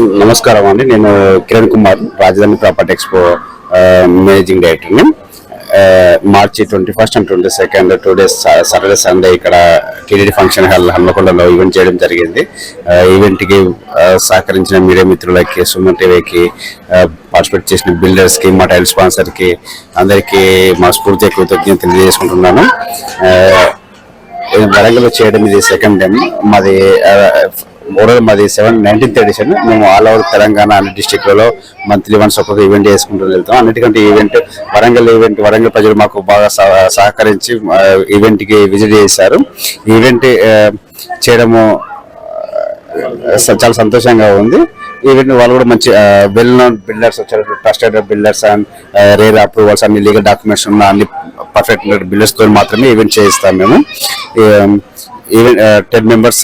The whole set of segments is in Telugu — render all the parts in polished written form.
నమస్కారం అండి. నేను కిరణ్ కుమార్, రాజధాని ప్రాపర్టీ ఎక్స్పో మేనేజింగ్ డైరెక్టర్ని. మార్చి 21 and 22 2 days సాటర్డే సండే ఇక్కడ టీడీడీ ఫంక్షన్ హాల్ హన్మకొండలో ఈవెంట్ చేయడం జరిగింది. ఈవెంట్కి సహకరించిన మీడియా మిత్రులకి, సుమన్ టీవీకి, పార్టిసిపేట్ చేసిన బిల్డర్స్కి, మా టైల్ స్పాన్సర్కి అందరికీ మనస్ఫూర్తిగా కృతజ్ఞతలు తెలియజేసుకుంటున్నాను. వరంగల్ చేయడం ఇది సెకండ్ టైం. మాది 19th edition. మేము ఆల్ ఓవర్ తెలంగాణ అన్ని డిస్టిక్లలో మంత్లీ వన్స్ ఒక్కొక్క ఈవెంట్ చేసుకుంటూ వెళ్తాం. అన్నిటికంటే వరంగల్ ప్రజలు మాకు బాగా సహకరించి ఈవెంట్కి విజిట్ చేశారు. ఈవెంట్ చేయడము చాలా సంతోషంగా ఉంది. ఈవెంట్ వాళ్ళు కూడా మంచి వెల్ నోన్ బిల్డర్స్ వచ్చారు, trusted builders and rare approvals, అన్ని లీగల్ డాక్యుమెంట్స్ ఉన్న అన్ని పర్ఫెక్ట్ బిల్డర్స్ తో మాత్రమే ఈవెంట్ చేయిస్తాం మేము. ఈవెంట్ 10 members,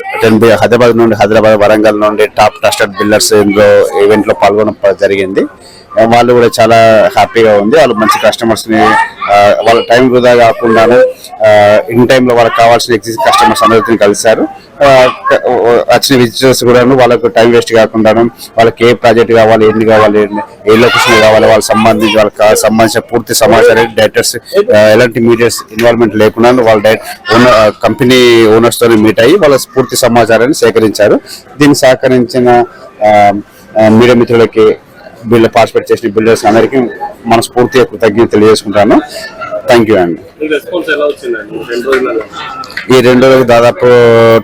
హైదరాబాద్ వరంగల్ నుండి టాప్ ట్రస్టెడ్ బిల్డర్స్ ఇందులో ఈవెంట్ లో పాల్గొనడం జరిగింది. వాళ్ళు కూడా చాలా హ్యాపీగా ఉంది. వాళ్ళు మంచి కస్టమర్స్ని వాళ్ళ టైం వృధా కాకుండాను ఇన్ టైంలో వాళ్ళకి కావాల్సిన ఎగ్జిస్ట్ కస్టమర్స్ అందరితో కలిశారు. వచ్చిన విజిటర్స్ కూడా వాళ్ళకు టైం వేస్ట్ కాకుండాను వాళ్ళకి ఏ ప్రాజెక్ట్ కావాలి, ఎన్ని కావాలి, ఏ లొకేషన్ కావాలి, వాళ్ళకి సంబంధించిన పూర్తి సమాచారం డైరెక్టర్స్ ఎలాంటి మీడియాస్ ఇన్వాల్వ్మెంట్ లేకుండా వాళ్ళ కంపెనీ ఓనర్స్ తో మీట్ అయ్యి వాళ్ళ పూర్తి సమాచారాన్ని సేకరించారు. దీన్ని సహకరించిన మీడియా మిత్రులకి, పార్టిసిపేట్ చేసిన బిల్డర్స్ అందరికీ మనస్ఫూర్తిగా కృతజ్ఞత తెలియజేసుకుంటాను. థ్యాంక్ యూ అండి. ఈ 2 రోజులకు దాదాపు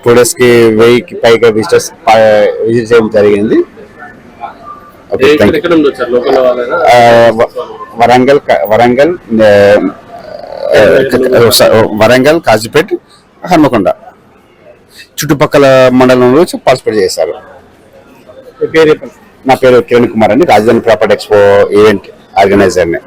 2 days కి 1000కి పైగా విజిట్ చేయడం జరిగింది. వరంగల్, కాజీపేట్, హన్మకొండ చుట్టుపక్కల మండలంలో పార్టిసిపేట్ చేశారు. నా పేరు కిరణ్ కుమార్ అండి, రాజధాని ప్రాపర్టీ ఎక్స్పో ఈవెంట్ ఆర్గనైజర్ని.